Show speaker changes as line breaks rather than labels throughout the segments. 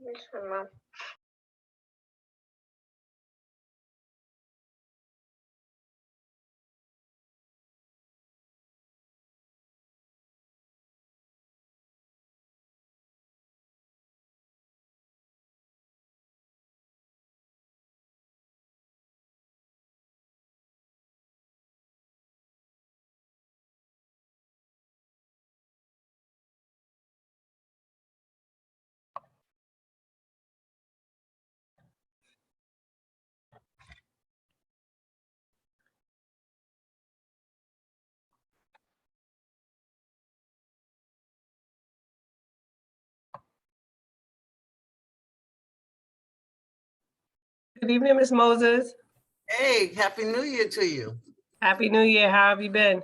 Good evening, Ms. Moses.
Hey, Happy New Year to you.
Happy New Year. How have you been?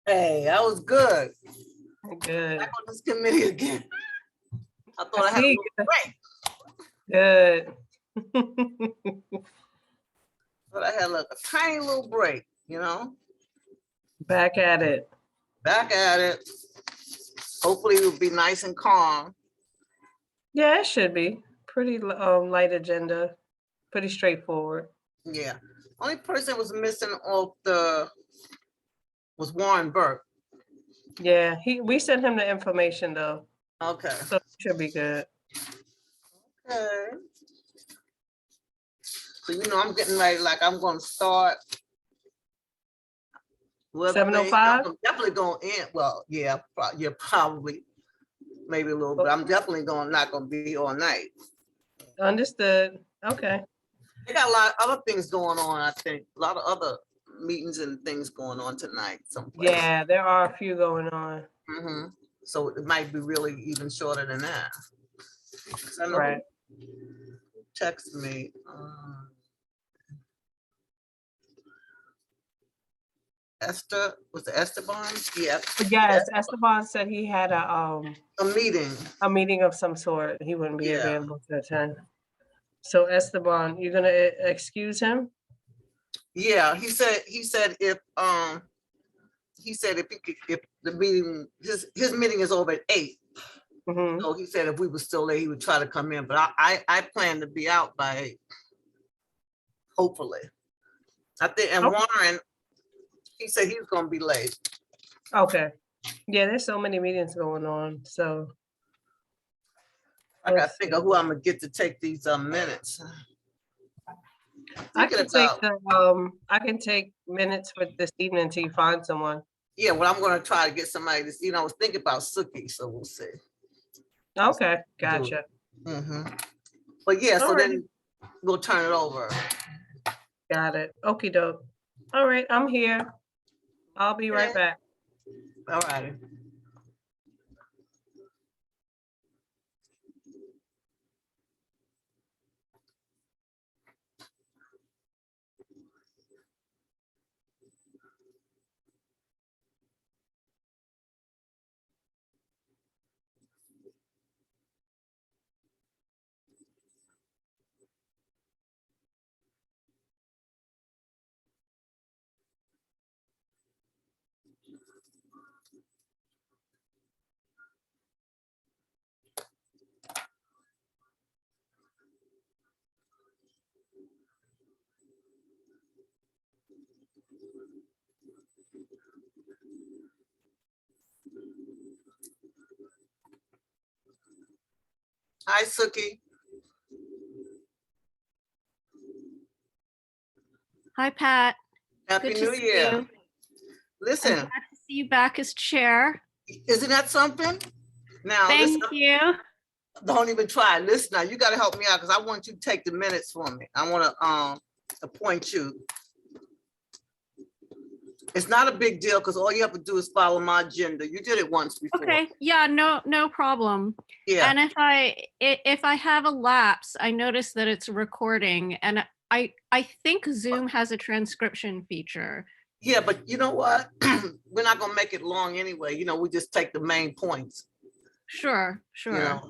Hey, I was good.
Good.
Back on this committee again. I thought I had a
see.
little break.
Good.
But I had a tiny little break, you know?
Back at it.
Back at it. Hopefully it'll be nice and calm.
Yeah, it should be. Pretty light agenda. Pretty straightforward.
Yeah. Only person was missing off was Warren Burke.
Yeah, we sent him the information though.
Okay.
So it should be good.
Okay. So, you know, I'm getting ready, like I'm going to start.
7:05?
I'm definitely going to end. Well, yeah, probably. Maybe a little bit. I'm definitely not going to be all night.
Understood. Okay.
They got a lot of other things going on, I think. A lot of other meetings and things going on tonight. Someplace.
Yeah, there are a few going on.
Mm-hmm. So it might be really even shorter than that. I know
right.
Text me. Esther, was it Esteban? Yeah.
Yes, Esteban said he had a
meeting.
A meeting of some sort. He wouldn't be available to attend. So Esteban, you're gonna excuse him?
Yeah, he said if the meeting, his meeting is over at 8.
Mm-hmm.
So he said if we were still there, he would try to come in. But I plan to be out by 8. Hopefully. I think, and Warren, he said he was gonna be late.
Okay. Yeah, there's so many meetings going on. So
I gotta figure out who I'm gonna get to take these minutes.
I can take minutes for this evening until you find someone.
Yeah, well, I'm gonna try to get somebody to, you know, I was thinking about Suki, so we'll see.
Okay, gotcha.
Mm-hmm. But yeah, so then we'll turn it over.
Got it. Okie doke. All right, I'm here. I'll be right back.
All righty. Hi, Suki.
Hi, Pat.
Happy New Year. Listen.
I'm glad to see you back as chair.
Isn't that something? Now,
thank you.
Don't even try. Listen, now you got to help me out because I want you to take the minutes for me. I want to appoint you. It's not a big deal because all you have to do is follow my agenda. You did it once before.
Okay. Yeah. No problem.
Yeah.
And if I have a lapse, I notice that it's recording, and I think Zoom has a transcription feature.
Yeah, but you know what? We're not gonna make it long anyway. You know, we just take the main points.
Sure.
You know?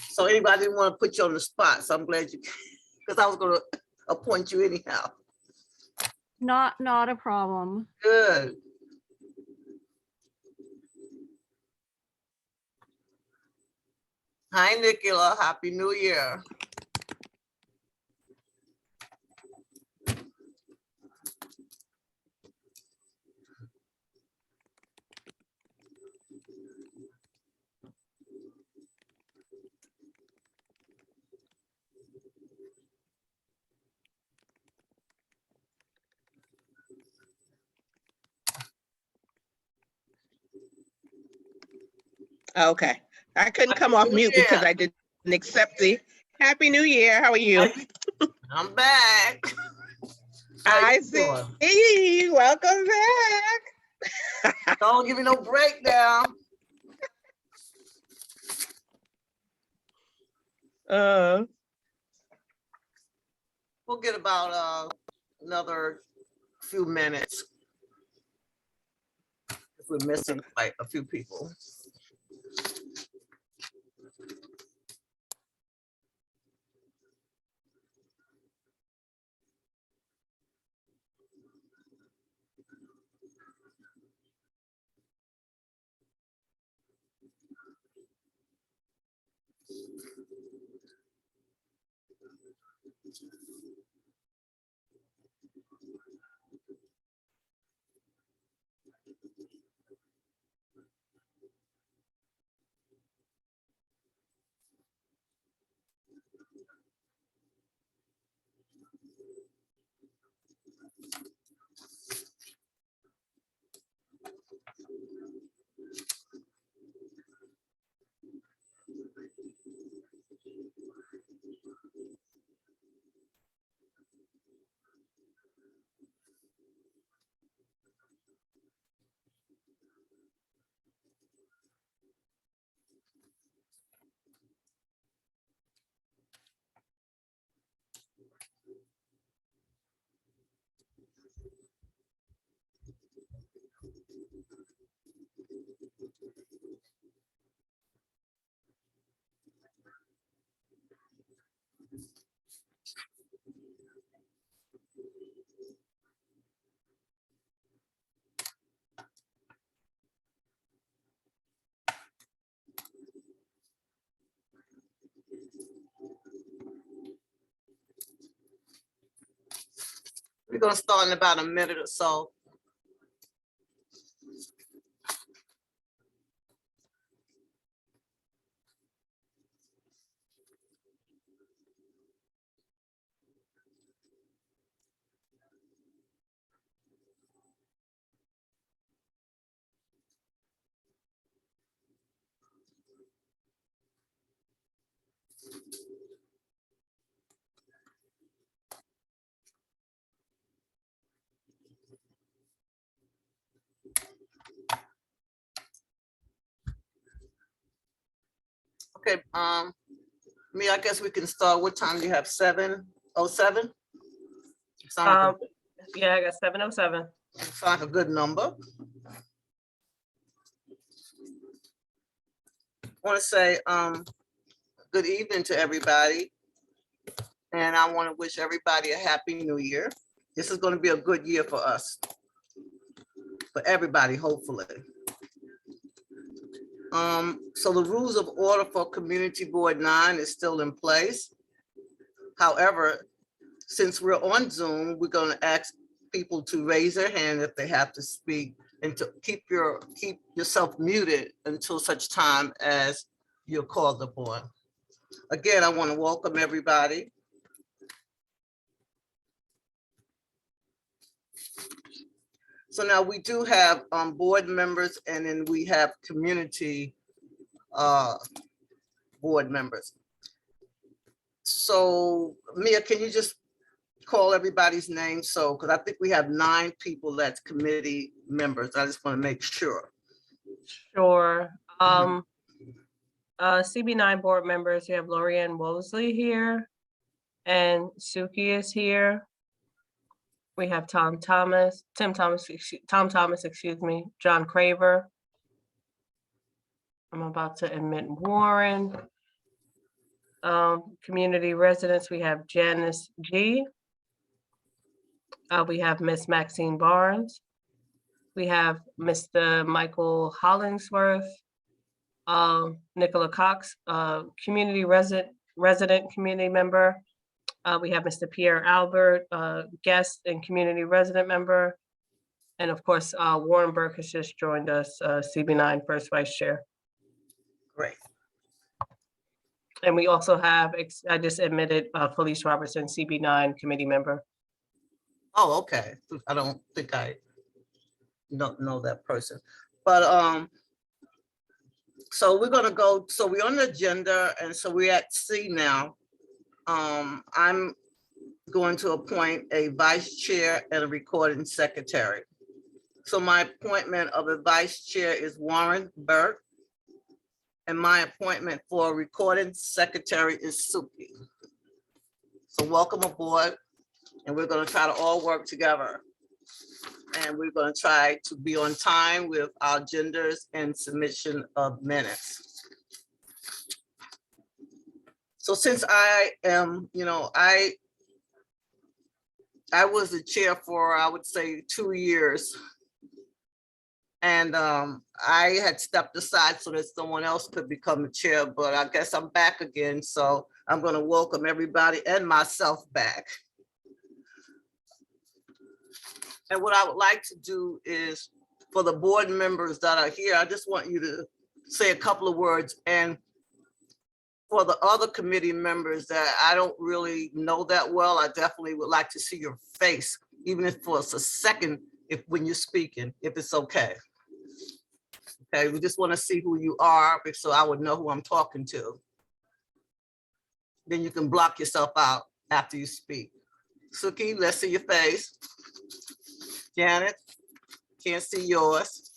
So anybody didn't want to put you on the spot, so I'm glad you, because I was gonna appoint you anyhow.
Not a problem.
Good. Hi, Nicola. Happy New Year.
Okay. I couldn't come
Happy
off
New
mute because
Year.
I didn't accept the Happy New Year. How are you?
I'm back. How
I
you
see.
doing?
Welcome back.
Don't give me no breakdown. We'll get about another few minutes if we're missing like a few people. We're gonna start in about a minute or so. Okay, I guess we can start. What time do you have? 7:07?
Yeah, I got 7:07.
Sound like a good number. I want to say good evening to everybody. And I want to wish everybody a happy new year. This is going to be a good year for us. For everybody, hopefully. So the rules of order for Community Board 9 is still in place. However, since we're on Zoom, we're going to ask people to raise their hand if they have to speak and to keep yourself muted until such time as you're called upon. Again, I want to welcome everybody. So now we do have board members, and then we have community board members. So Mia, can you just call everybody's name? So, because I think we have 9 people that's committee members. I just want to make sure.
Sure. CB9 board members, you have Lorianne Wosley here, and Suki is here. We have Tom Thomas, excuse me, John Craver. I'm about to admit Warren. Community residents, we have Janice G. We have Miss Maxine Barnes. We have Mr. Michael Hollingsworth. Nicola Cox, community resident community member. We have Mr. Pierre Albert, guest and community resident member. And of course, Warren Burke has just joined us, CB9 first vice chair.
Great.
And we also have, I just admitted Felice Robertson, CB9 committee member.
Oh, okay. I don't think I don't know that person, but so we're gonna go, so we're on the agenda, and so we're at C now. I'm going to appoint a vice chair and a recording secretary. So my appointment of a vice chair is Warren Burke, and my appointment for a recording secretary is Suki. So welcome aboard, and we're gonna try to all work together. And we're gonna try to be on time with our agendas and submission of minutes. So since I am, I was the chair for, I would say, 2 years. And I had stepped aside so that someone else could become the chair, but I guess I'm back again. So I'm gonna welcome everybody and myself back. And what I would like to do is, for the board members that are here, I just want you to say a couple of words. And for the other committee members that I don't really know that well, I definitely would like to see your face, even if for a second, when you're speaking, if it's okay. Okay, we just want to see who you are, so I would know who I'm talking to. Then you can block yourself out after you speak. Suki, let's see your face. Janet, can't see yours.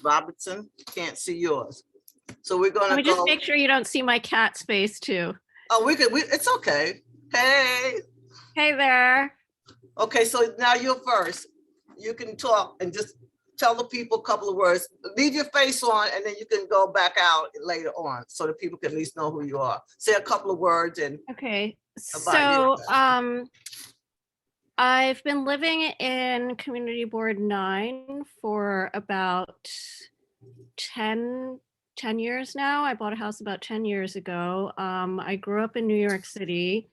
Robertson, can't see yours. So we're gonna
Let me just make sure you don't see my cat's face too.
Oh, it's okay. Hey.
Hey there.
Okay, so now you're first. You can talk and just tell the people a couple of words. Leave your face on, and then you can go back out later on so that people can at least know who you are. Say a couple of words and.
Okay,
About
so I've been living in Community Board 9 for about 10 years now. I bought a house about 10 years ago. I grew up in New York City.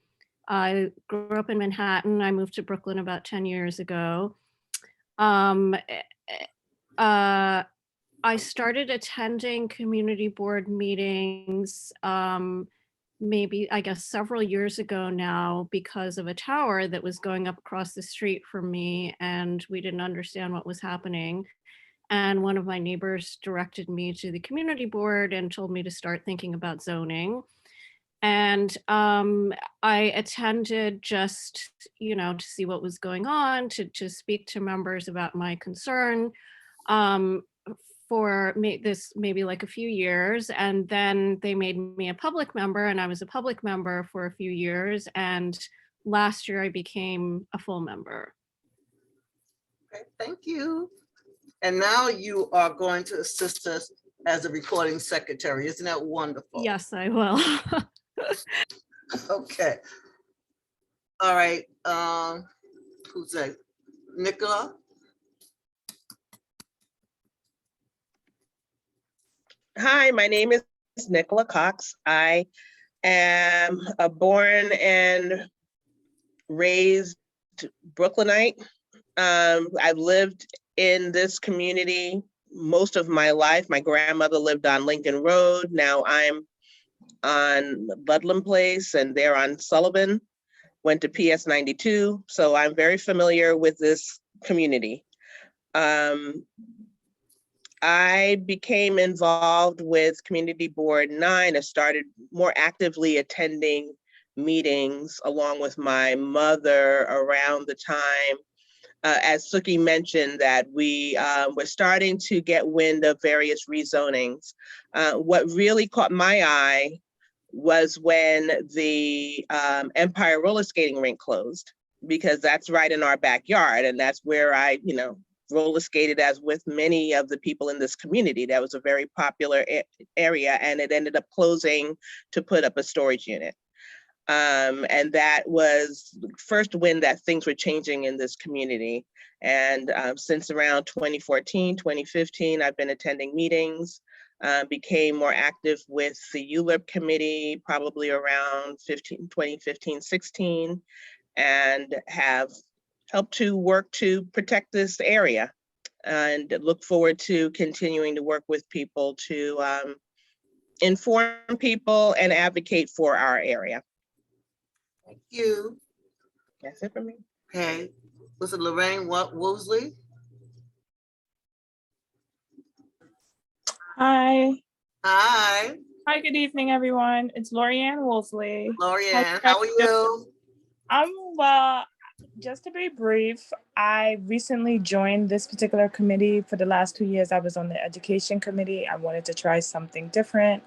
I grew up in Manhattan. I moved to Brooklyn about 10 years ago. I started attending community board meetings maybe, I guess, several years ago now because of a tower that was going up across the street from me, and we didn't understand what was happening. And one of my neighbors directed me to the community board and told me to start thinking about zoning. And I attended just, to see what was going on, to speak to members about my concern for maybe like a few years. And then they made me a public member, and I was a public member for a few years. And last year I became a full member.
Okay, thank you. And now you are going to assist us as a recording secretary. Isn't that wonderful?
Yes, I will.
Okay. All right. Who's that? Nicola?
Hi, my name is Nicola Cox. I am a born and raised Brooklynite. I've lived in this community most of my life. My grandmother lived on Lincoln Road. Now I'm on Ludlam Place, and they're on Sullivan. Went to PS 92, so I'm very familiar with this community. I became involved with Community Board 9. I started more actively attending meetings along with my mother around the time, as Suki mentioned, that we were starting to get wind of various rezonings. What really caught my eye was when the Empire roller skating rink closed, because that's right in our backyard, and that's where I, roller skated as with many of the people in this community. That was a very popular area, and it ended up closing to put up a storage unit. And that was the first wind that things were changing in this community. And since around 2014, 2015, I've been attending meetings. became more active with the ULURP committee probably around 2015, 16, and have helped to work to protect this area, and look forward to continuing to work with people to inform people and advocate for our area.
Thank you.
That's it for me.
Okay, was it Lorraine Woolsey?
Hi.
Hi,
Hi, good evening, everyone. It's Lorianne Woolsey.
Lorianne, how are you?
Well, just to be brief, I recently joined this particular committee. For the last 2 years, I was on the education committee. I wanted to try something different.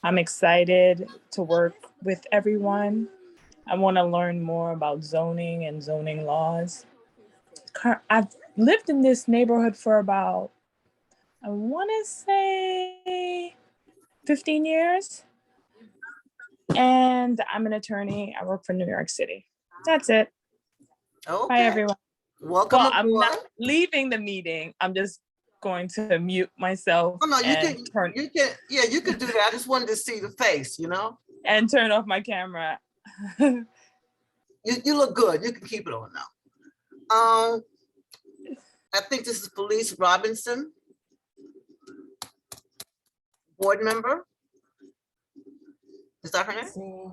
I'm excited to work with everyone. I want to learn more about zoning and zoning laws. I've lived in this neighborhood for about, I want to say 15 years. And I'm an attorney. I work for New York City. That's it. Bye,
Okay,
everyone.
welcome
Well, I'm
aboard.
not leaving the meeting. I'm just going to mute myself
Oh, no, you
and
can, yeah, you can do that. I just wanted to see the face, you know?
turn off my camera.
You look good. You can keep it on now. I think this is Felice Robinson, board member. Is that her name?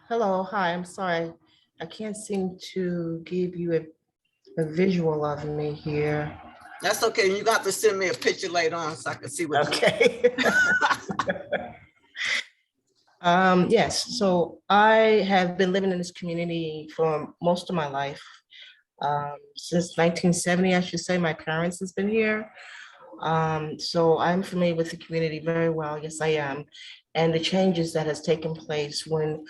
Hello, hi, I'm sorry. I can't seem to give you a visual of me here.
That's okay. You got to send me a picture later on so I can see what.
Okay. Yes, so I have been living in this community for most of my life. Since 1970, I should say, my parents has been here. So I'm familiar with the community very well. Yes, I am. And the changes that has taken place when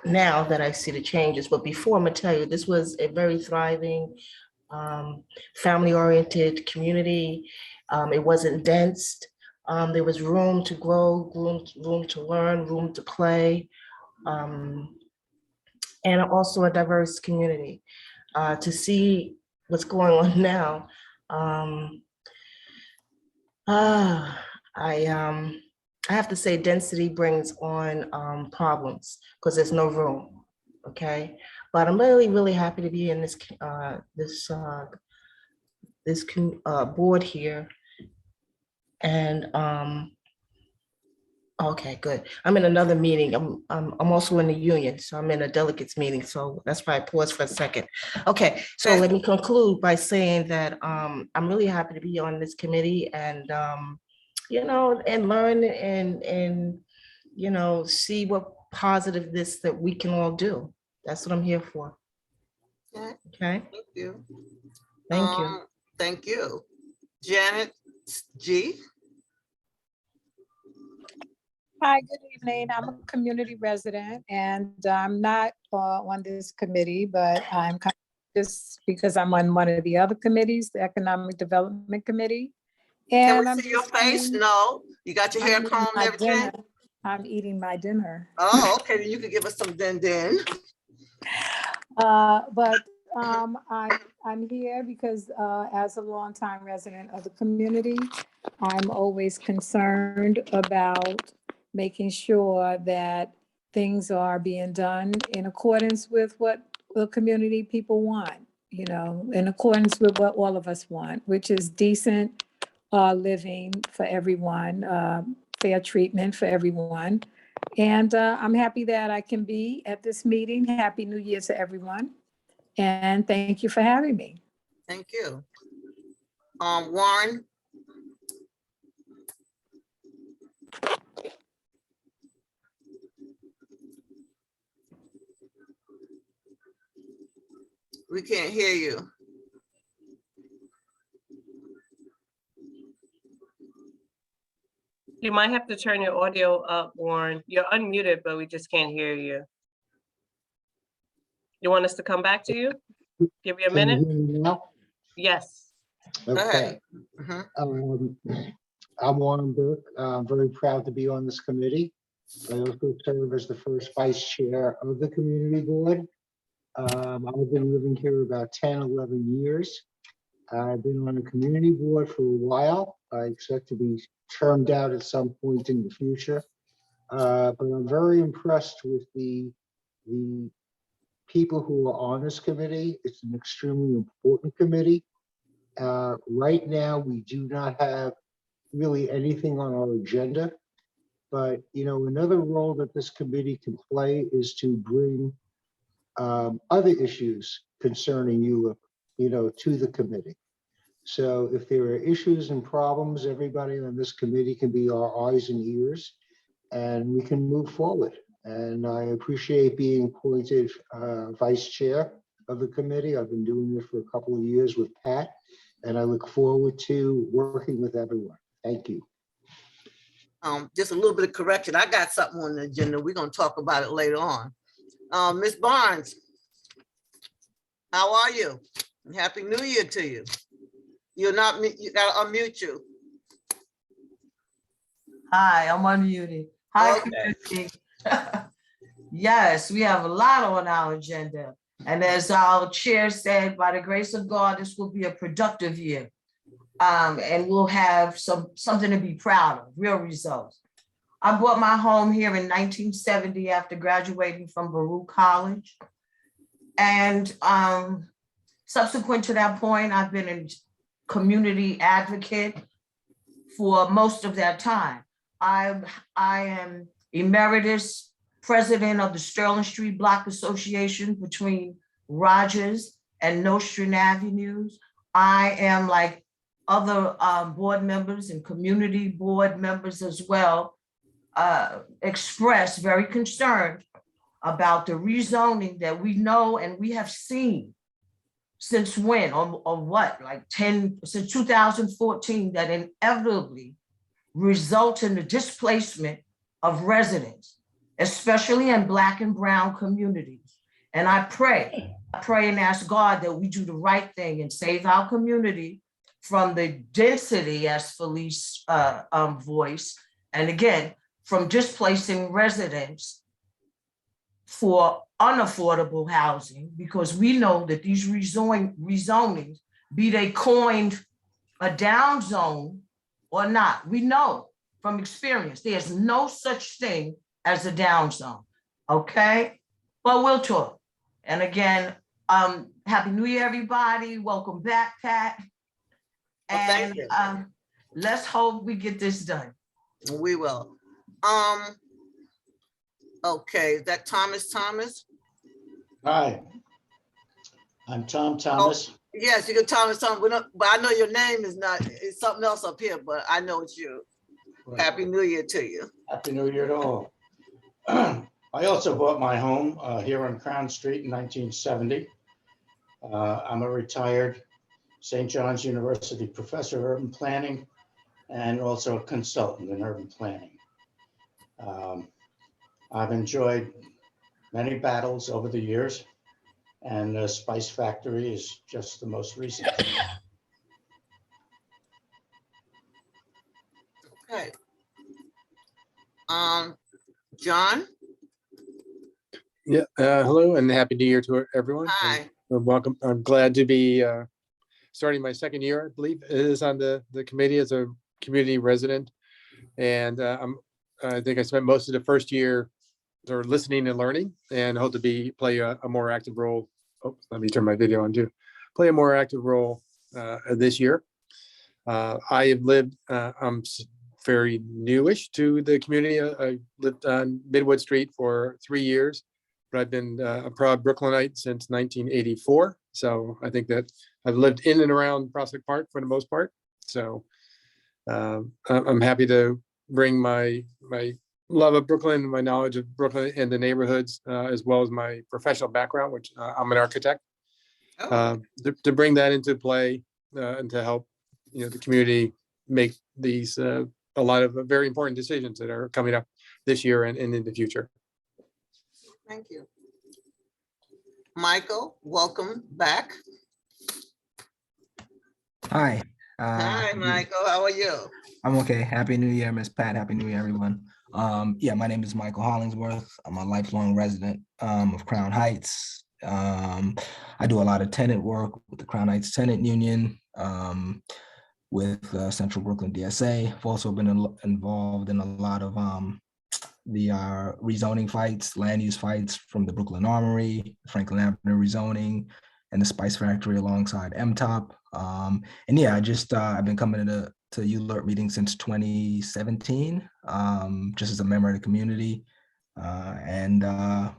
now that I see the changes, but before, I'm gonna tell you, this was a very thriving, family-oriented community. It wasn't dense. There was room to grow, room to learn, room to play, and also a diverse community. To see what's going on now, I have to say density brings on problems because there's no room, okay? But I'm really, really happy to be in this board here. And okay, good. I'm in another meeting. I'm also in the union, so I'm in a delegates meeting. So that's why I paused for a second. Okay, so let me conclude by saying that I'm really happy to be on this committee and you know, and learn and you know, see what positive this that we can all do. That's what I'm here for.
Okay,
Okay,
thank you.
thank you.
Thank you. Janet G.
Hi, good evening. I'm a community resident and I'm not on this committee, but I'm kind of just because I'm on one of the other committees, the Economic Development Committee.
Can
And
we
I'm
see your
just
face?
saying,
No, you got your hair
I'm eating
combed and
my
everything?
dinner. I'm eating my dinner.
Oh, okay, then you can give us some din.
But I'm here because as a longtime resident of the community, I'm always concerned about making sure that things are being done in accordance with what the community people want, you know, in accordance with what all of us want, which is decent living for everyone, fair treatment for everyone. And I'm happy that I can be at this meeting. Happy New Year to everyone. And thank you for having me.
Thank you. Warren. We can't hear you.
You might have to turn your audio up, Warren. You're unmuted, but we just can't hear you. You want us to come back to you? Give you a
Can you
minute?
hear me now?
Yes.
Okay.
Mhm.
I'm Warren Burke. I'm very proud to be on this committee. I also serve as the first vice chair of the community board. I've been living here about 10, 11 years. I've been on the community board for a while. I expect to be termed out at some point in the future. But I'm very impressed with the people who are on this committee. It's an extremely important committee. Right now, we do not have really anything on our agenda. But, you know, another role that this committee can play is to bring other issues concerning ULURP, you know, to the committee. So if there are issues and problems, everybody on this committee can be our eyes and ears, and we can move forward. And I appreciate being appointed vice chair of the committee. I've been doing this for a couple of years with Pat, and I look forward to working with everyone. Thank you.
Just a little bit of correction. I got something on the agenda. We're gonna talk about it later on. Ms. Barnes, how are you? And Happy New Year to you. You're not, you gotta unmute you.
Hi, I'm unmuted. Hi,
Okay.
community. Yes, we have a lot on our agenda. And as our chair said, by the grace of God, this will be a productive year. And we'll have something to be proud of, real results. I bought my home here in 1970 after graduating from Baruch College. And subsequent to that point, I've been a community advocate for most of that time. I am emeritus president of the Sterling Street Block Association between Rogers and Nostrand Avenues. I am, like other board members and community board members as well, expressed very concerned about the rezoning that we know and we have seen since when, or what, like since 2014, that inevitably results in the displacement of residents, especially in Black and Brown communities. And I pray and ask God that we do the right thing and save our community from the density, as Felice voiced, and again, from displacing residents for unaffordable housing, because we know that these rezonings, be they coined a down zone or not, we know from experience, there's no such thing as a down zone, okay? But we'll talk. And again, Happy New Year, everybody. Welcome back, Pat.
Well, thank
And
you.
let's hope we get this done.
We will. Okay, is that Thomas?
Hi, I'm Tom Thomas.
Yes, you can Thomas. We don't, but I know your name is not, it's something else up here, but I know it's you. Happy New Year to you.
Happy New Year to all. I also bought my home here on Crown Street in 1970. I'm a retired St. John's University professor of urban planning and also a consultant in urban planning. I've enjoyed many battles over the years, and the Spice Factory is just the most recent.
Okay. John?
Yeah, hello and happy New Year to everyone.
Hi.
And welcome. I'm glad to be starting my second year, I believe, it is on the committee as a community resident. And I think I spent most of the first year sort of listening and learning, and hope to play a more active role. Oh, let me turn my video on too. Play a more active role this year. I have lived, I'm very newish to the community. I lived on Midwood Street for 3 years, but I've been a proud Brooklynite since 1984. So I think that I've lived in and around Prospect Park for the most part. So I'm happy to bring my love of Brooklyn, my knowledge of Brooklyn and the neighborhoods, as well as my professional background, which I'm an architect, to bring that into play and to help the community make these a lot of very important decisions that are coming up this year and in the future.
Thank you. Michael, welcome back.
Hi.
Hi, Michael. How are you?
I'm okay. Happy New Year, Miss Pat. Happy New Year, everyone. Yeah, my name is Michael Hollingsworth. I'm a lifelong resident of Crown Heights. I do a lot of tenant work with the Crown Heights Tenant Union, with Central Brooklyn DSA. I've also been involved in a lot of the rezoning fights, land use fights from the Brooklyn Armory, Franklin Avenue rezoning, and the Spice Factory alongside MTOP. And yeah, I've been coming to ULURP meetings since 2017, just as a member of the community. I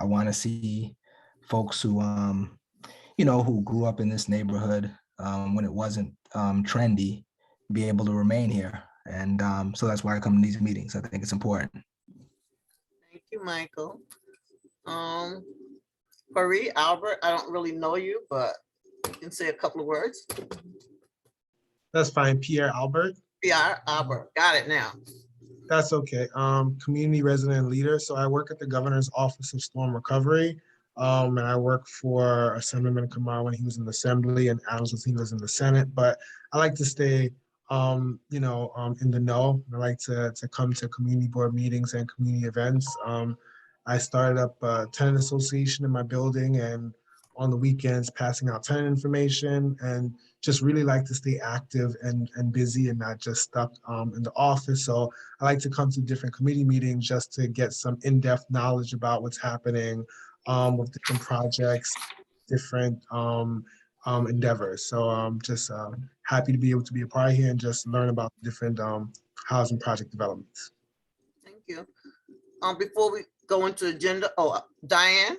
want to see folks who, who grew up in this neighborhood when it wasn't trendy, be able to remain here. And so that's why I come to these meetings. I think it's important.
Thank you, Michael. Marie, Albert, I don't really know you, but you can say a couple of words.
That's fine. Pierre Albert.
Pierre Albert, got it now.
That's okay. Community resident leader. So I work at the Governor's Office of Storm Recovery. And I work for Assemblyman Kamar when he was in the Assembly and Adams when he was in the Senate. But I like to stay, in the know. I like to come to community board meetings and community events. I started up a tenant association in my building, and on the weekends passing out tenant information, and just really like to stay active and busy and not just stuck in the office. So I like to come to different committee meetings just to get some in-depth knowledge about what's happening with different projects, different endeavors. So I'm just happy to be able to be a part here and just learn about different housing project developments.
Thank you. Before we go into agenda, Diane.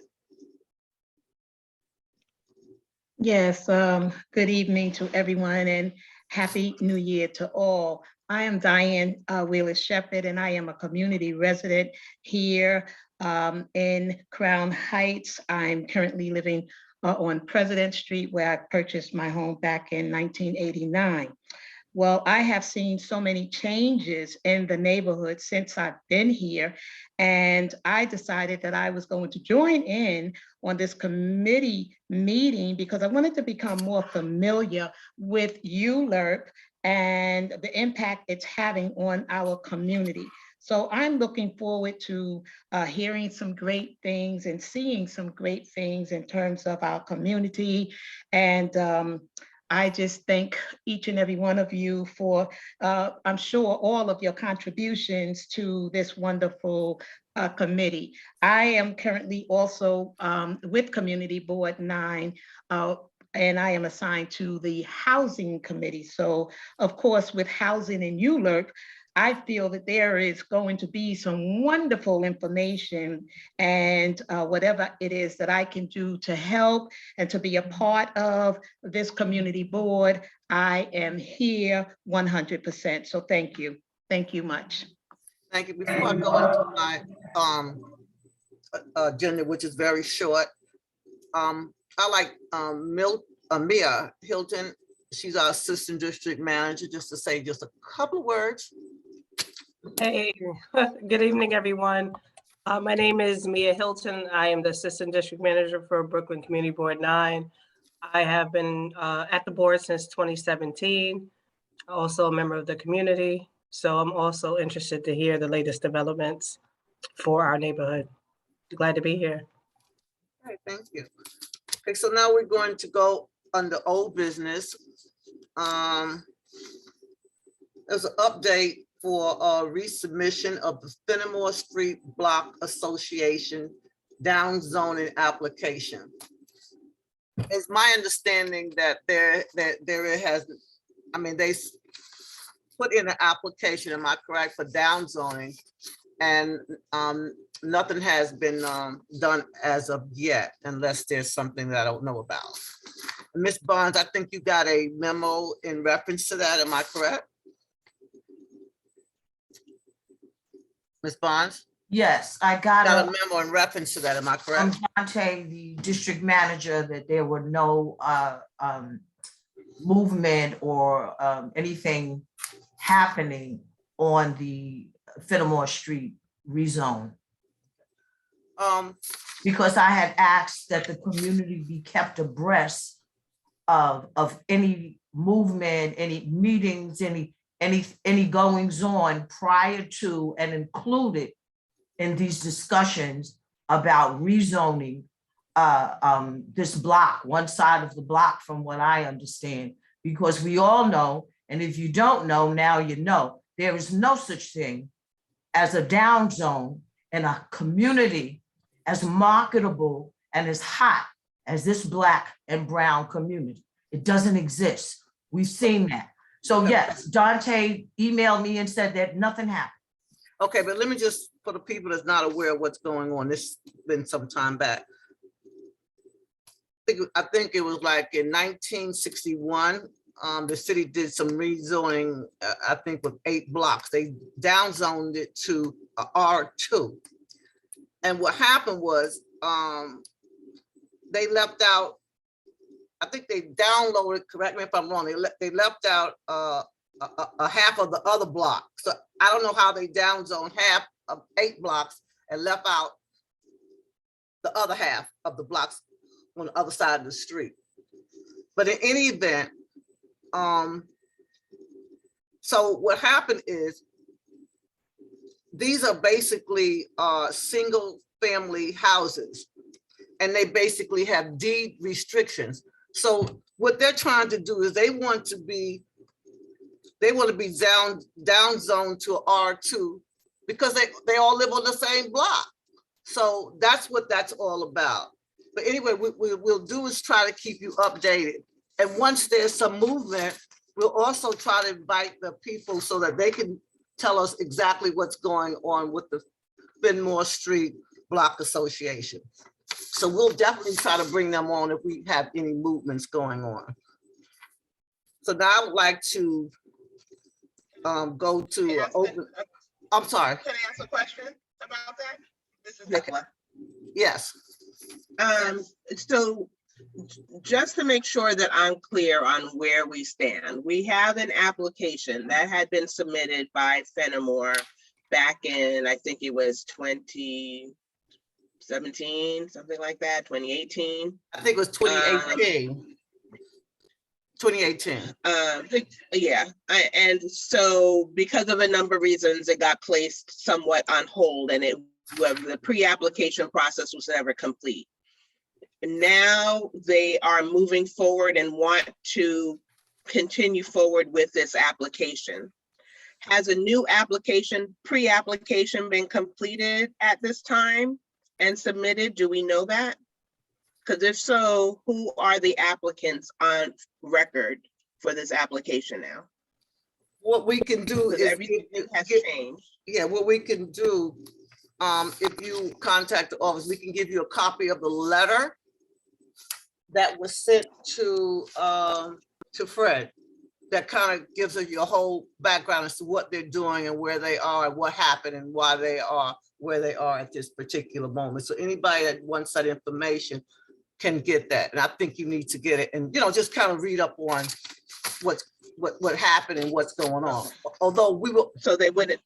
Yes, good evening to everyone and Happy New Year to all. I am Diane Wheeler Shepherd, and I am a community resident here in Crown Heights. I'm currently living on President Street, where I purchased my home back in 1989. Well, I have seen so many changes in the neighborhood since I've been here, and I decided that I was going to join in on this committee meeting because I wanted to become more familiar with ULURP and the impact it's having on our community. So I'm looking forward to hearing some great things and seeing some great things in terms of our community. And I just thank each and every one of you for, I'm sure, all of your contributions to this wonderful committee. I am currently also with Community Board 9, and I am assigned to the Housing Committee. So, of course, with housing and ULURP, I feel that there is going to be some wonderful information and whatever it is that I can do to help and to be a part of this community board, I am here 100%. So thank you. Thank you much.
Thank you. Before I go into my agenda, which is very short, I like Mia Hilton. She's our assistant district manager, just to say just a couple of words.
Hey, good evening, everyone. My name is Mia Hilton. I am the Assistant District Manager for Brooklyn Community Board 9. I have been at the board since 2017, also a member of the community. So I'm also interested to hear the latest developments for our neighborhood. Glad to be here.
All right, thank you. Okay, so now we're going to go under old business. There's an update for resubmission of the Fenimore Street Block Association down zoning application. It's my understanding that there has, I mean, they put in an application, am I correct, for down zoning, and nothing has been done as of yet, unless there's something that I don't know about. Ms. Barnes, I think you got a memo in reference to that, am I correct? Ms. Barnes?
Yes, I got
a memo in reference to that, am I correct?
From Dante, the district manager, that there were no movement or anything happening on the Fenimore Street rezone. Because I had asked that the community be kept abreast of any movement, any meetings, any goings on prior to and included in these discussions about rezoning this block, one side of the block, from what I understand, because we all know, and if you don't know, now you know, there is no such thing as a down zone in a community as marketable and as hot as this Black and brown community. It doesn't exist. We've seen that. So yes, Dante emailed me and said that nothing happened.
Okay, but let me just, for the people that's not aware of what's going on, this has been some time back. I think it was like in 1961, the city did some rezoning, I think with 8 blocks. They downzoned it to a R2. And what happened was they left out, I think they downloaded, correct me if I'm wrong, they left out a half of the other block. So I don't know how they downzoned half of 8 blocks and left out the other half of the blocks on the other side of the street. But in any event, so what happened is these are basically single family houses, and they basically have deed restrictions. So what they're trying to do is they want to be down zoned to R2 because they all live on the same block. So that's what that's all about. But anyway, what we'll do is try to keep you updated. And once there's some movement, we'll also try to invite the people so that they can tell us exactly what's going on with the Fenmore Street Block Association. So we'll definitely try to bring them on if we have any movements going on. So now I would like to go to open. I'm sorry.
Can I ask a question about that? This is Nicola.
Yes.
So just to make sure that I'm clear on where we stand, we have an application that had been submitted by Fenimore back in, I think it was 2017, something like that, 2018.
I think it was 2018. 2018.
Yeah, and so because of a number of reasons, it got placed somewhat on hold, and the pre-application process was never complete. Now they are moving forward and want to continue forward with this application. Has a new application, pre-application, been completed at this time and submitted? Do we know that? Because if so, who are the applicants on record for this application now?
What we can do is
everything has changed.
Yeah, what we can do, if you contact the office, we can give you a copy of the letter that was sent to Fred. That kind of gives us your whole background as to what they're doing and where they are and what happened and why they are where they are at this particular moment. So anybody that wants that information can get that. And I think you need to get it and, just kind of read up on what happened and what's going on. Although we will.
So they wouldn't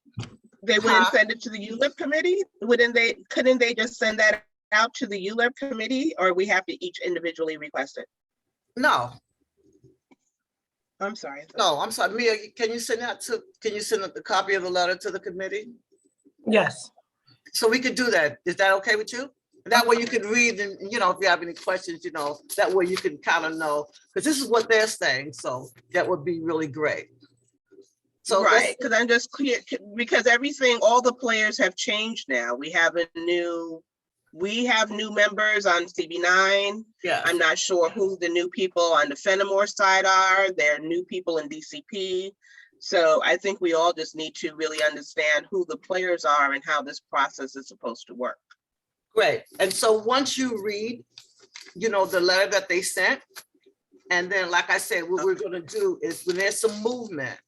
send it to the ULURP committee? Couldn't they just send that out to the ULURP committee, or we have to each individually request it?
No.
I'm sorry.
No, I'm sorry. Mia, can you send a copy of the letter to the committee?
Yes.
So we could do that. Is that okay with you? That way you can read and, if you have any questions, that way you can kind of know, because this is what they're saying. So that would be really great. So
right, because I'm just clear, because all the players have changed now. We have new members on CB9.
Yeah.
I'm not sure who the new people on the Fenimore side are. There are new people in DCP. So I think we all just need to really understand who the players are and how this process is supposed to work.
Great. And so once you read, the letter that they sent, and then, like I said, what we're going to do is when there's some movement,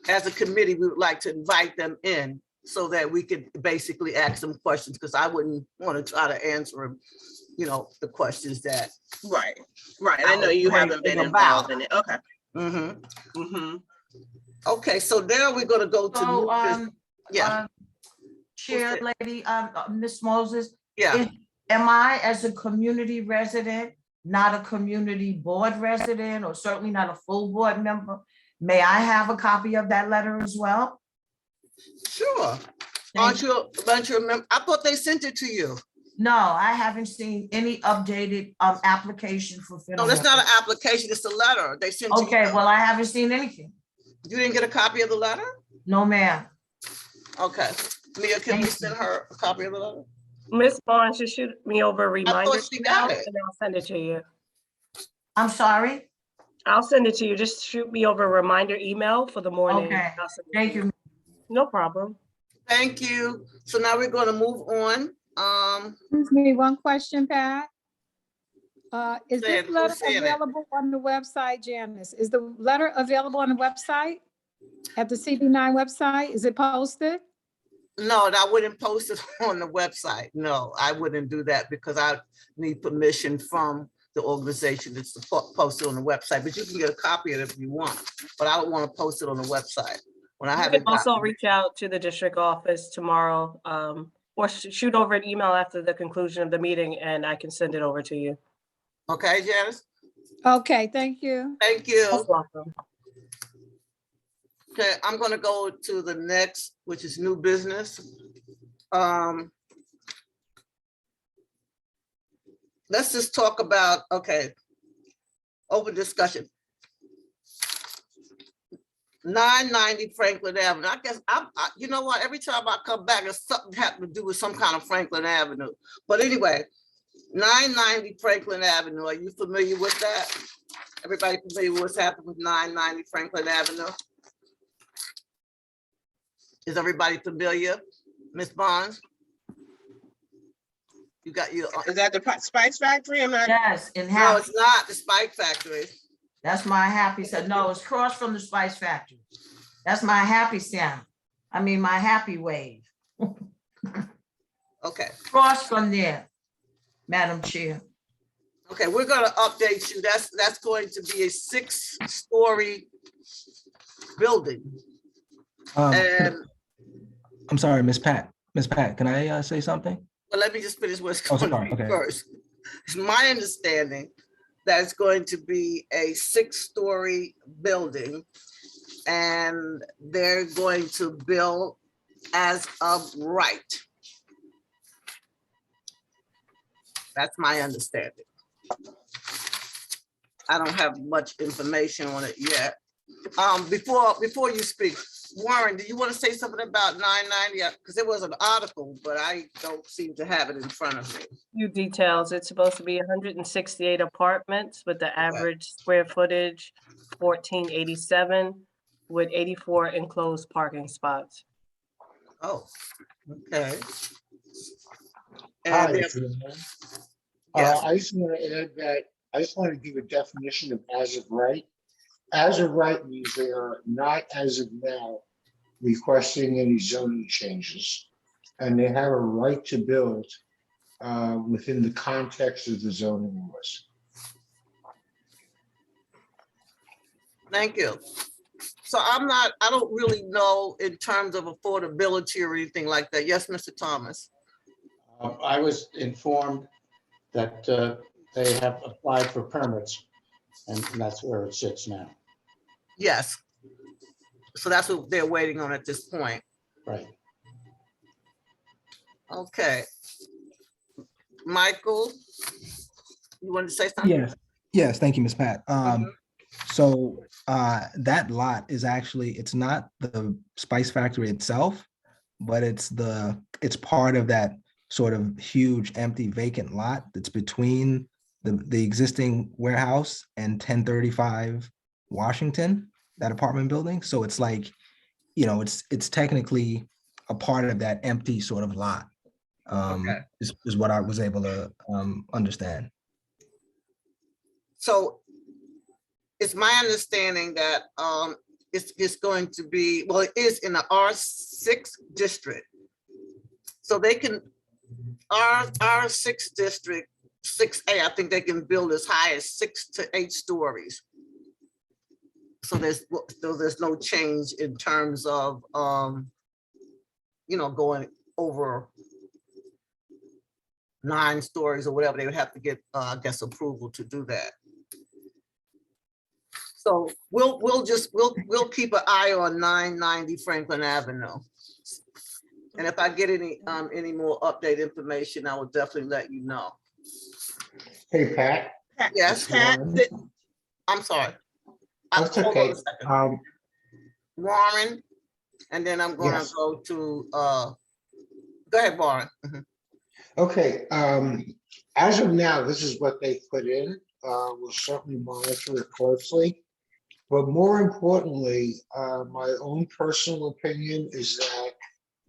as a committee, we would like to invite them in so that we could basically ask them questions, because I wouldn't want to try to answer them, the questions that.
Right. I know you haven't been involved in it. Okay.
Mm-hmm. Mm-hmm. Okay, so now we're going to go to.
Chair lady, Ms. Moses.
Yeah.
Am I, as a community resident, not a community board resident, or certainly not a full board member, may I have a copy of that letter as well?
Sure. Aren't you a member? I thought they sent it to you.
No, I haven't seen any updated application for.
No, that's not an application, it's a letter. They sent you.
Okay, well, I haven't seen anything.
You didn't get a copy of the letter?
No, ma'am.
Okay. Mia, can you
Thank
send her a copy of the letter?
Ms. Barnes, you shoot me over a reminder
she
email
got it.
and I'll send it to you.
I'm sorry.
I'll send it to you. Just shoot me over a reminder email for the morning.
Okay,
I'll send it to
thank you.
No problem.
Thank you. So now we're going to move on.
Excuse me, one question, Pat. Is
Say
this
it,
letter
who's saying it?
available on the website, Janice? Is the letter available on the website? At the CB9 website? Is it posted?
No, I wouldn't post it on the website. No, I wouldn't do that because I need permission from the organization that's posted on the website, but you can get a copy of it if you want. But I don't want to post it on the website when I
You
haven't.
can also
gotten it.
reach out to the district office tomorrow, or shoot over an email after the conclusion of the meeting and I can send it over to you.
Okay, Janice?
Okay, thank you.
Thank you.
You're welcome.
Okay, I'm gonna go to the next, which is new business. Let's just talk about, okay, open discussion. 990 Franklin Avenue. I guess you know what? Every time I come back, it's something having to do with some kind of Franklin Avenue. But anyway, 990 Franklin Avenue. Are you familiar with that? Everybody familiar with what's happened with 990 Franklin Avenue? Is everybody familiar? Ms. Barnes? You got your.
Is that the Spice Factory? I'm not.
Yes, in
No,
Happy.
it's not the Spike Factory.
That's my happy sound. No, it's across from the Spice Factory. That's my happy sound. I mean, my happy wave.
Okay.
Across from there, Madam Chair.
Okay, we're gonna update you. That's going to be a 6-story building. And
I'm sorry, Miss Pat. Miss Pat, can I say something?
but let me just finish what's
Oh,
going to
sorry,
be
okay.
first. It's my understanding that it's going to be a 6-story building and they're going to build as of right. That's my understanding. I don't have much information on it yet. Before you speak, Warren, do you want to say something about 990? Because there was an article, but I don't seem to have it in front of me.
Few details. It's supposed to be 168 apartments with the average square footage 1487 with 84 enclosed parking spots.
Oh, okay.
Hi,
And yes.
I just want to add that, I just want to give a definition of as of right. As of right means they are not as of now requesting any zoning changes. And they have a right to build within the context of the zoning laws.
Thank you. So I don't really know in terms of affordability or anything like that. Yes, Mr. Thomas.
I was informed that they have applied for permits and that's where it sits now.
Yes. So that's what they're waiting on at this point.
Right.
Okay. Michael, you wanted to say something?
Yes, yes, thank you, Miss Pat. So that lot is actually, it's not the Spice Factory itself, but it's part of that sort of huge empty vacant lot that's between the existing warehouse and 1035 Washington, that apartment building. So it's like, you know, it's technically a part of that empty sort of lot. Is what I was able to understand.
So it's my understanding that it's going to be, well, it is in the R6 district. So they can, R6 district, 6A, I think they can build as high as 6 to 8 stories. So there's no change in terms of, you know, going over 9 stories or whatever. They would have to get, I guess, approval to do that. So we'll keep an eye on 990 Franklin Avenue. And if I get any more update information, I will definitely let you know.
Hey, Pat.
Yes,
Pat.
I'm sorry.
That's
Hold on
okay.
a second. Warren, and then I'm gonna
Yes.
go to, go ahead, Warren. Mhm.
Okay, as of now, this is what they put in. We'll certainly monitor it closely. But more importantly, my own personal opinion is that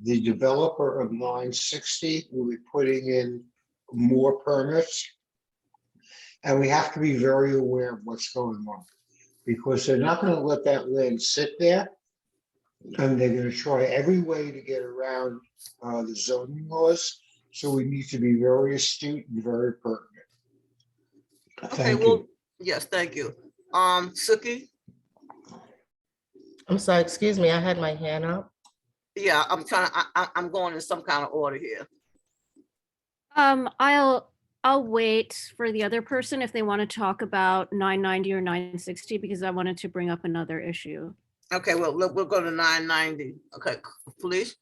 the developer of 960 will be putting in more permits. And we have to be very aware of what's going on, because they're not going to let that land sit there. And they're going to try every way to get around the zoning laws. So we need to be very astute and very pertinent.
Okay,
Thank
well,
you.
yes, thank you. Suki?
I'm sorry, excuse me, I had my hand up.
Yeah, I'm going in some kind of order here.
I'll wait for the other person if they want to talk about 990 or 960, because I wanted to bring up another issue.
Okay, well, we'll go to 990. Okay, please.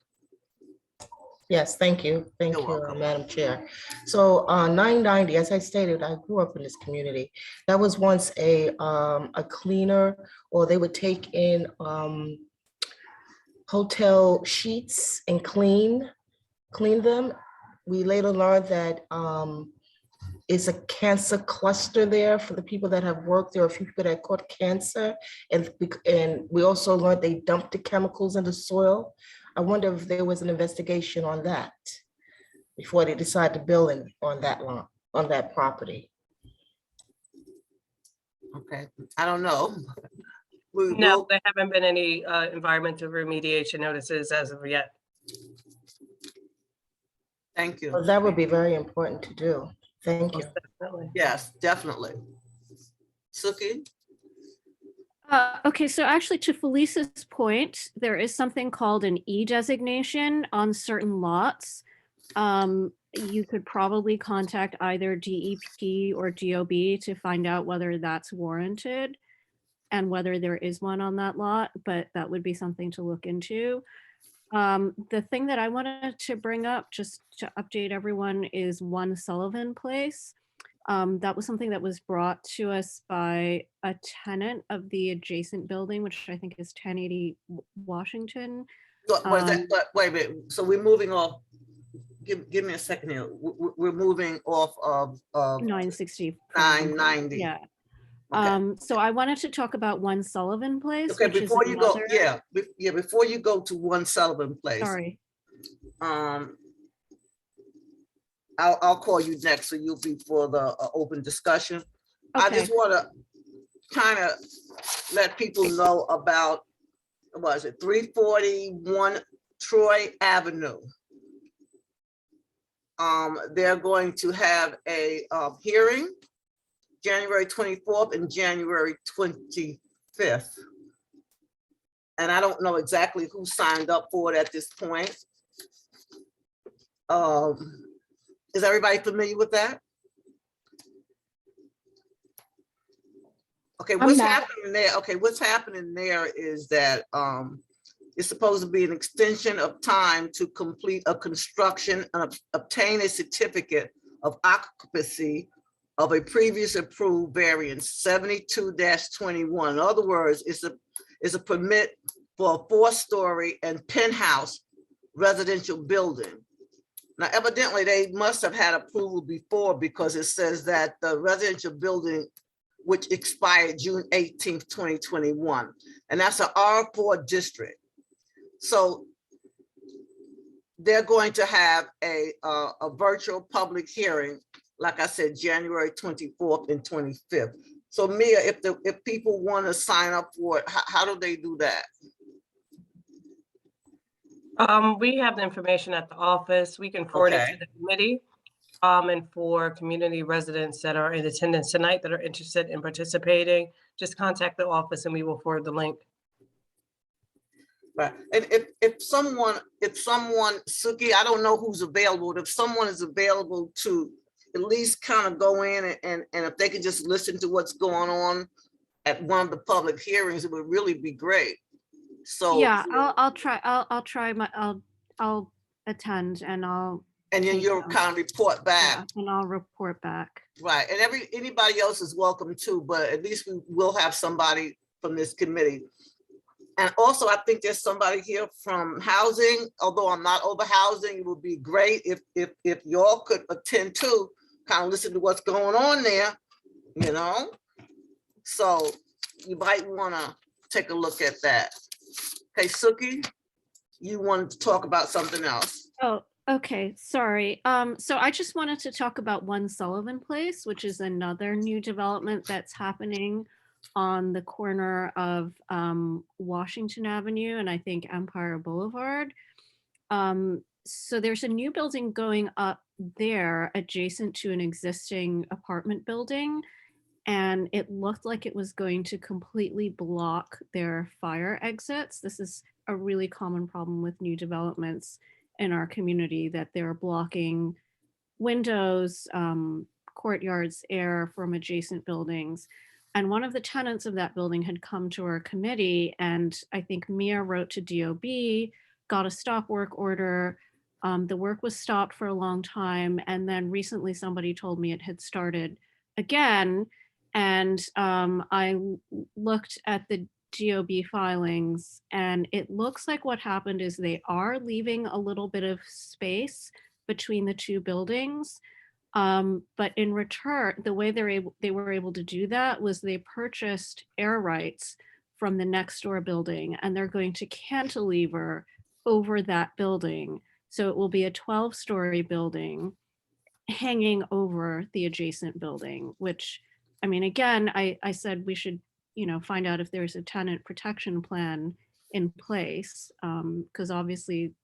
Yes, thank you. Thank
You're
you,
welcome.
Madam Chair. So 990, as I stated, I grew up in this community. That was once a cleaner, or they would take in hotel sheets and clean them. We later learned that it's a cancer cluster there for the people that have worked. There are a few people that caught cancer, and we also learned they dumped the chemicals in the soil. I wonder if there was an investigation on that before they decided to build on that property.
Okay, I don't know.
No, there haven't been any environmental remediation notices as of yet.
Thank you.
Well, that would be very important to do. Thank you.
Definitely.
Yes, definitely. Suki?
Okay, so actually to Felice's point, there is something called an E designation on certain lots. You could probably contact either DEP or DOB to find out whether that's warranted and whether there is one on that lot, but that would be something to look into. The thing that I wanted to bring up, just to update everyone, is 1 Sullivan Place. That was something that was brought to us by a tenant of the adjacent building, which I think is 1080 Washington.
What is that? Wait a minute. So we're moving off. Give me a second here. We're moving off of
960.
990.
Yeah.
Okay.
So I wanted to talk about 1 Sullivan Place.
Okay,
which is
before you go,
another-
yeah, before you go to 1 Sullivan Place.
Sorry.
I'll call you next, so you'll be for the open discussion.
Okay.
I just want to kind of let people know about, what is it, 341 Troy Avenue. They're going to have a hearing January 24th and January 25th. And I don't know exactly who signed up for it at this point. Is everybody familiar with that? Okay, what's happening there? Okay, what's happening there is that it's supposed to be an extension of time to complete a construction and obtain a certificate of occupancy of a previous approved variance 72-21. In other words, it's a permit for a 4-story and penthouse residential building. Now, evidently, they must have had approval before, because it says that the residential building, which expired June 18th, 2021, and that's an R4 district. So they're going to have a virtual public hearing, like I said, January 24th and 25th. So Mia, if people want to sign up for it, how do they do that?
We have the information at the office. We can forward it to the committee. And for community residents that are in attendance tonight that are interested in participating, just contact the office and we will forward the link.
Right. And if someone, Suki, I don't know who's available, but if someone is available to at least kind of go in and if they could just listen to what's going on at one of the public hearings, it would really be great. So
yeah, I'll attend and I'll.
And then
take
you'll
notes.
kind of report back.
Yeah, and I'll report back.
Right, and anybody else is welcome too, but at least we will have somebody from this committee. And also, I think there's somebody here from housing, although I'm not over housing, it would be great if y'all could attend too, kind of listen to what's going on there, you know? So you might wanna take a look at that. Okay, Suki, you wanted to talk about something else.
Oh, okay, sorry. So I just wanted to talk about One Sullivan Place, which is another new development that's happening on the corner of Washington Avenue and I think Empire Boulevard. So there's a new building going up there adjacent to an existing apartment building. And it looked like it was going to completely block their fire exits. This is a really common problem with new developments in our community, that they're blocking windows, courtyards, air from adjacent buildings. And one of the tenants of that building had come to our committee, and I think Mia wrote to DOB, got a stop work order. The work was stopped for a long time, and then recently somebody told me it had started again. And I looked at the DOB filings, and it looks like what happened is they are leaving a little bit of space between the two buildings. But in return, the way they were able to do that was they purchased air rights from the next door building, and they're going to cantilever over that building. So it will be a 12-story building hanging over the adjacent building, which, I mean, again, I said we should, find out if there's a tenant protection plan in place, because obviously,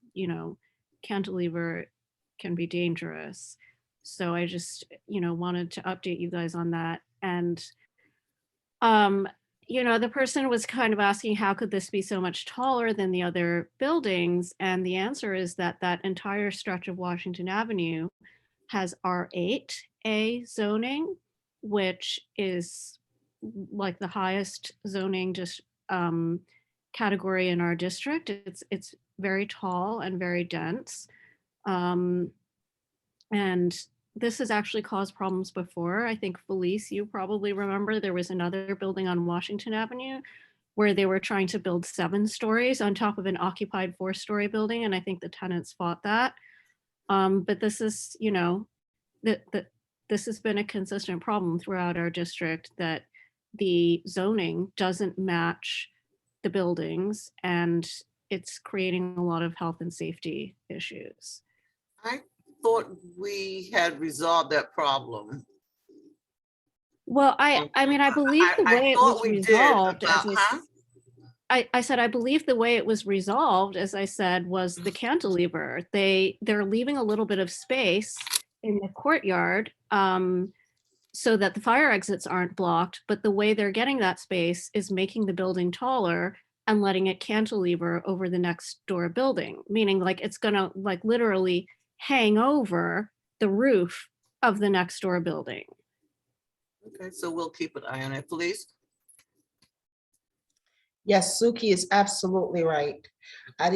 cantilever can be dangerous. So I just, wanted to update you guys on that. And, the person was kind of asking, how could this be so much taller than the other buildings? And the answer is that that entire stretch of Washington Avenue has R8A zoning, which is like the highest zoning just category in our district. It's very tall and very dense. And this has actually caused problems before. I think Felice, you probably remember there was another building on Washington Avenue where they were trying to build 7 stories on top of an occupied 4-story building. And I think the tenants fought that. But this is, this has been a consistent problem throughout our district, that the zoning doesn't match the buildings, and it's creating a lot of health and safety issues.
I thought we had resolved that problem.
Well, I mean, I believe the way it was resolved, I said, I believe the way it was resolved, as I said, was the cantilever. They're leaving a little bit of space in the courtyard so that the fire exits aren't blocked, but the way they're getting that space is making the building taller and letting it cantilever over the next door building, meaning like it's gonna like literally hang over the roof of the next door building.
Okay, so we'll keep an eye on it, please.
Yes, Suki is absolutely right. I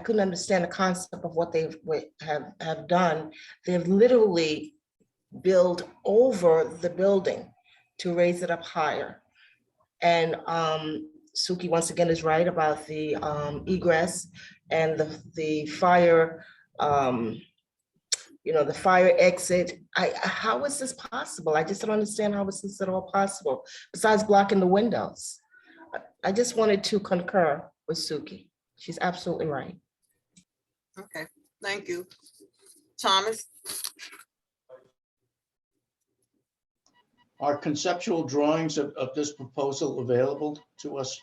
couldn't understand the concept of what they have done. They've literally built over the building to raise it up higher. And Suki once again is right about the egress and the fire, the fire exit. How is this possible? I just don't understand how is this at all possible, besides blocking the windows. I just wanted to concur with Suki. She's absolutely right.
Okay, thank you. Thomas?
Are conceptual drawings of this proposal available to us?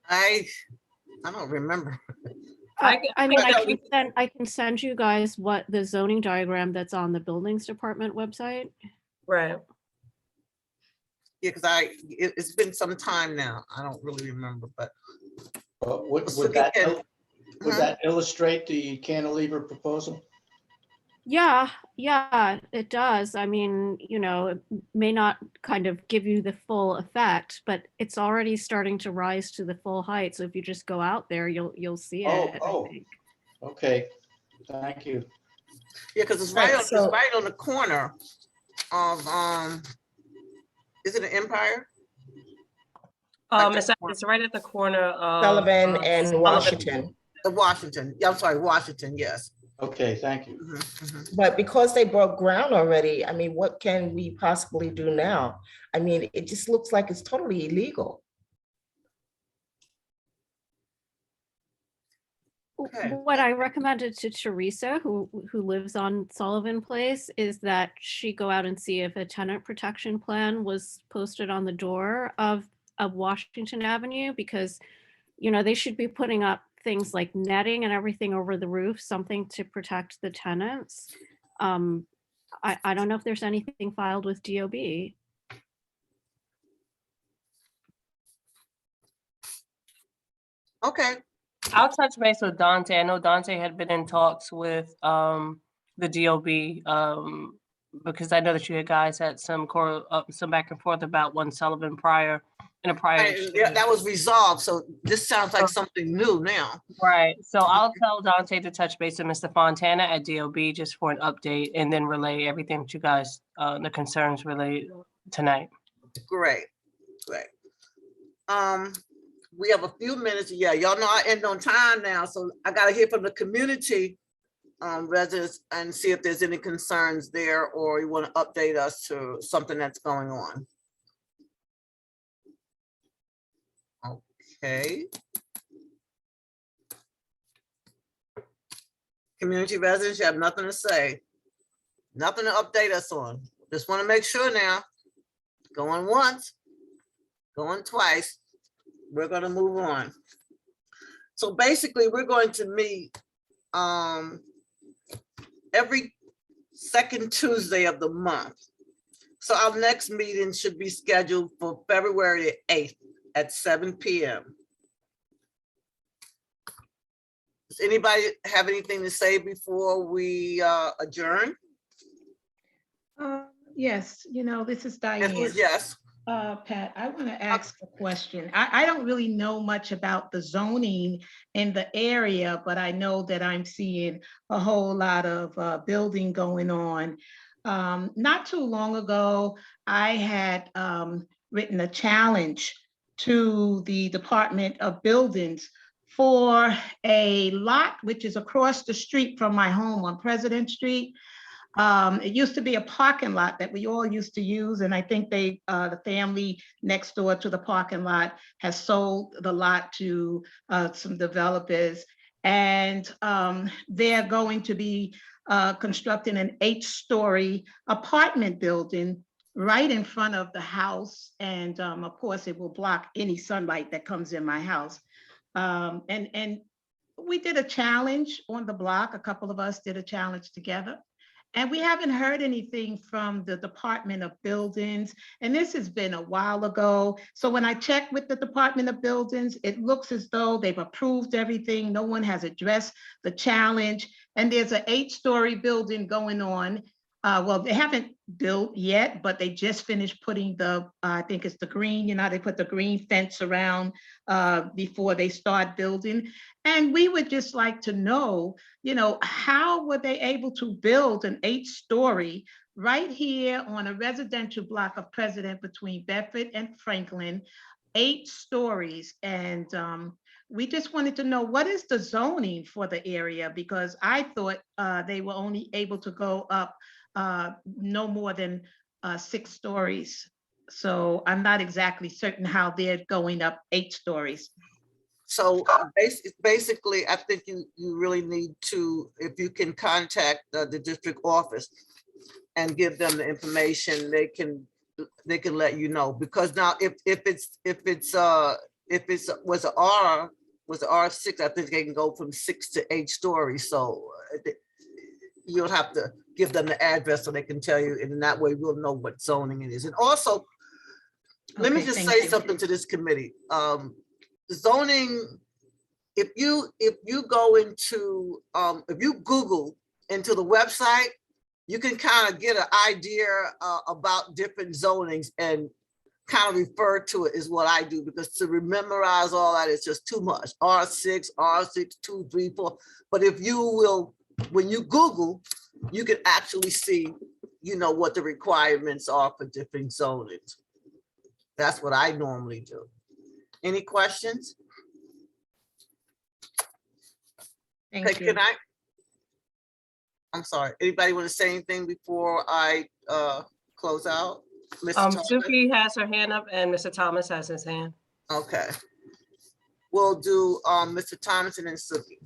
I don't remember.
I can send you guys what the zoning diagram that's on the buildings department website.
Right.
Yeah, because it's been some time now. I don't really remember, but.
Would that illustrate the cantilever proposal?
Yeah, yeah, it does. I mean, you know, it may not kind of give you the full effect, but it's already starting to rise to the full height. So if you just go out there, you'll see
Oh,
it, I
oh,
think.
okay, thank you.
Yeah, because it's
Right,
it's
so-
right on the corner of, is it an Empire?
It's right at the corner of
Sullivan and
Sullivan.
Washington.
Washington, yeah, I'm sorry, Washington, yes.
Okay, thank you.
Mhm, mhm.
But because they broke ground already, I mean, what can we possibly do now? I mean, it just looks like it's totally illegal.
Okay.
What I recommended to Teresa, who lives on Sullivan Place, is that she go out and see if a tenant protection plan was posted on the door of Washington Avenue, because, you know, they should be putting up things like netting and everything over the roof, something to protect the tenants. I don't know if there's anything filed with DOB.
Okay,
I'll touch base with Dante. I know Dante had been in talks with the DOB because I know that you guys had some back and forth about one Sullivan prior in a prior
and, yeah, that was resolved, so this sounds like something new now.
Right. So I'll tell Dante to touch base with Mr. Fontana at DOB just for an update and then relay everything that you guys, the concerns relay tonight.
Great, great. We have a few minutes. Yeah, y'all know I end on time now, so I gotta hear from the community residents and see if there's any concerns there or you want to update us to something that's going on. Okay. Community residents, you have nothing to say. Nothing to update us on. Just want to make sure now. Going once, going twice. We're going to move on. So basically, we're going to meet every second Tuesday of the month. So our next meeting should be scheduled for February 8th at 7 p.m. Does anybody have anything to say before we adjourn?
Yes, you know, this is Diane.
Yes.
Pat, I want to ask a question. I don't really know much about the zoning in the area, but I know that I'm seeing a whole lot of building going on. Not too long ago, I had written a challenge to the Department of Buildings for a lot which is across the street from my home on President Street. It used to be a parking lot that we all used to use, and I think they, the family next door to the parking lot has sold the lot to some developers, and they're going to be constructing an 8-story apartment building right in front of the house, and of course it will block any sunlight that comes in my house. And we did a challenge on the block. A couple of us did a challenge together. And we haven't heard anything from the Department of Buildings. And this has been a while ago. So when I checked with the Department of Buildings, it looks as though they've approved everything. No one has addressed the challenge. And there's an 8-story building going on. Well, they haven't built yet, but they just finished putting the, I think it's the green, you know, they put the green fence around before they start building. And we would just like to know, you know, how were they able to build an 8-story right here on a residential block of President between Bedford and Franklin, 8 stories. And we just wanted to know, what is the zoning for the area? Because I thought they were only able to go up no more than 6 stories. So I'm not exactly certain how they're going up 8 stories.
So basically, I think you really need to, if you can contact the district office and give them the information, they can let you know. Because now if it was an R6, I think they can go from 6 to 8 stories. So you'll have to give them the address so they can tell you, and in that way we'll know what zoning it is. And also, let me just say something to this committee. Zoning, if you go into, if you Google into the website, you can kind of get an idea about different zonings and kind of refer to it is what I do, because to memorize all that is just too much. R6, R6, 2, 3, 4. But if you will, when you Google, you can actually see, you know, what the requirements are for different zonings. That's what I normally do. Any questions?
Thank
Okay,
you.
I'm sorry, anybody want to say anything before I close out? Mr. Thomas?
Suki has her hand up and Mr. Thomas has his hand.
Okay. We'll do Mr. Thomas and then Suki.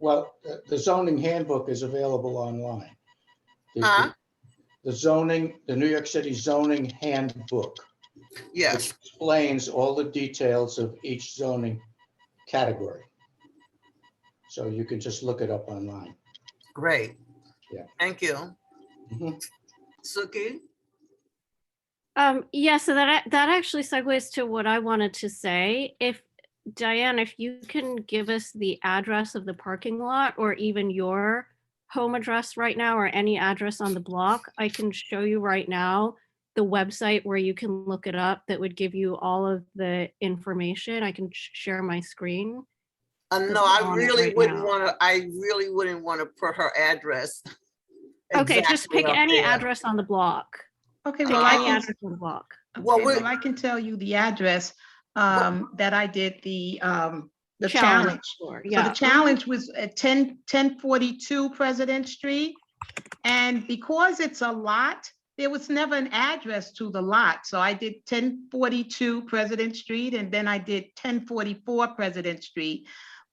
Well, the zoning handbook is available online.
Huh?
The zoning, the New York City zoning handbook.
Yes.
Which explains all the details of each zoning category. So you can just look it up online.
Great.
Yeah.
Thank you.
Mhm.
Suki?
Yeah, so that actually segues to what I wanted to say. If Diane, if you can give us the address of the parking lot or even your home address right now or any address on the block, I can show you right now the website where you can look it up that would give you all of the information. I can share my screen.
No, I
on it
really
right
wouldn't
now.
want to, I really wouldn't want to put her address.
Okay, just
exactly
pick
up
any
there.
address on the block.
Okay,
Pick
well, I
any
can,
address on the block.
Well,
okay, well, I can tell you the address that I did the challenge.
for,
So
yeah.
the challenge was at 1042 President Street. And because it's a lot, there was never an address to the lot. So I did 1042 President Street, and then I did 1044 President Street.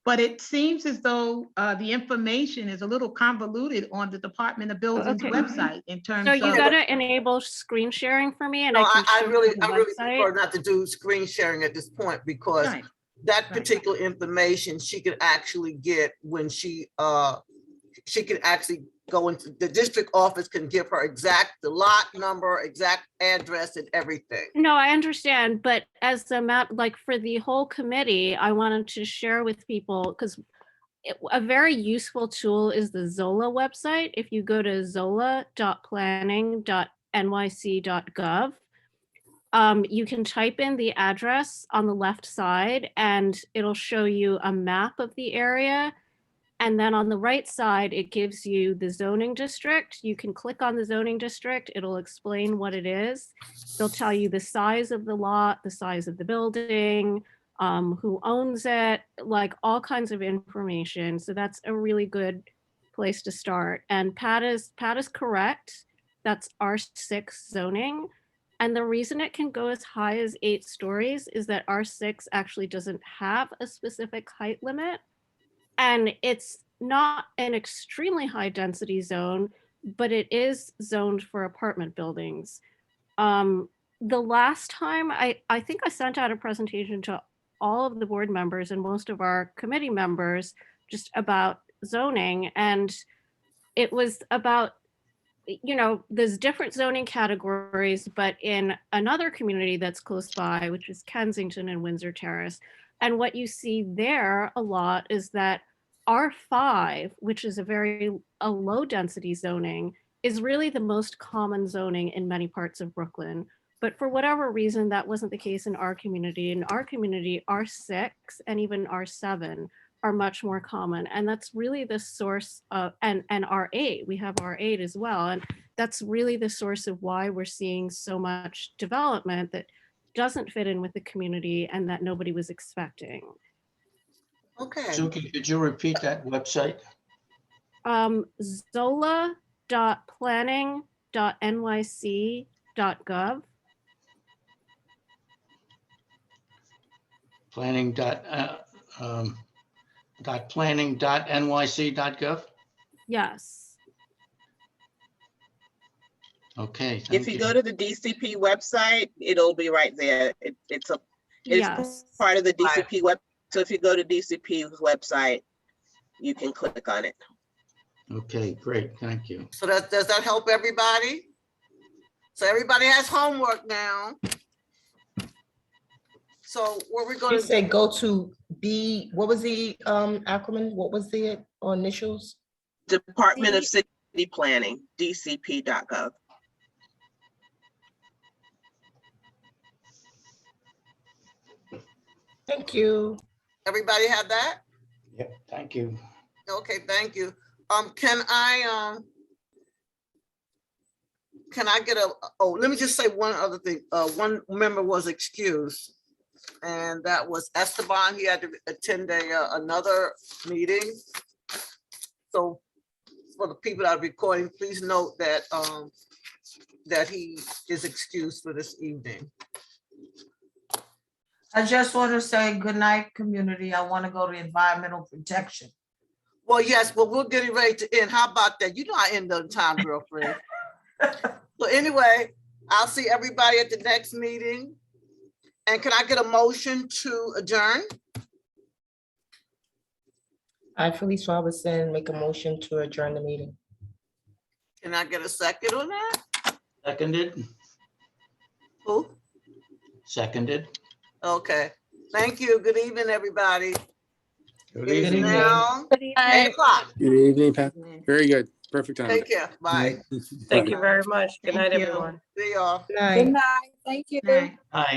But it seems as though the information is a little convoluted on the Department of Buildings
Okay.
website in terms
So
of.
you gotta enable screen sharing for me and
No,
I can
I
show you
really
the website.
prefer not to do screen sharing at this point, because
Right.
that
Right.
particular information she can actually get when she can actually go into the district office, can give her the lot number, exact address and everything.
No, I understand, but as the map, like for the whole committee, I wanted to share with people, because a very useful tool is the Zola website. If you go to zola.planning.nyc.gov, you can type in the address on the left side and it'll show you a map of the area. And then on the right side, it gives you the zoning district. You can click on the zoning district. It'll explain what it is. They'll tell you the size of the lot, the size of the building, who owns it, like all kinds of information. So that's a really good place to start. And Pat is correct. That's R6 zoning. And the reason it can go as high as 8 stories is that R6 actually doesn't have a specific height limit. And it's not an extremely high density zone, but it is zoned for apartment buildings. The last time I think I sent out a presentation to all of the board members and most of our committee members just about zoning. And it was about, you know, there's different zoning categories, but in another community that's close by, which is Kensington and Windsor Terrace. And what you see there a lot is that R5, which is a low density zoning, is really the most common zoning in many parts of Brooklyn. But for whatever reason, that wasn't the case in our community. In our community, R6 and even R7 are much more common. And that's really the source of, and R8, we have R8 as well. And that's really the source of why we're seeing so much development that doesn't fit in with the community and that nobody was expecting.
Okay.
Suki, could you repeat that website?
Zola.planning.nyc.gov.
Planning.nyc.gov.
Yes.
Okay.
If
thank
you go to the DCP website, it'll be right there. It's
Yes.
part of the DCP web. So if you go to DCP's website, you can click on it.
Okay, great. Thank you.
So does that help everybody? So everybody has homework now. So what we're going
You
to
said go to B, what was the acronym? What was the initials?
Department of City Planning, dcp.gov.
Thank you.
Everybody have that?
Yep, thank you.
Okay, thank you. Can I get let me just say one other thing. One member was excused, and that was Esteban. He had to attend another meeting. So for the people that are recording, please note that that he is excused for this evening.
I just want to say good night, community. I want to go to environmental protection.
Well, yes, but we're getting ready to end. How about that? You know I end on time, girlfriend. So anyway, I'll see everybody at the next meeting. And can I get a motion to adjourn?
I, Felice Robinson, make a motion to adjourn the meeting.
Can I get a second on that?
Seconded,
Who?
seconded.
Okay, thank you. Good evening, everybody.
Good
It is
evening.
now
Good evening.
8 o'clock.
Good evening, Pat. Very good. Perfect time.
Take care. Bye.
Thank you very much. Good
Thank
night,
you.
everyone.
See y'all.
Good night.
Good night. Thank you.
Night.
Aye.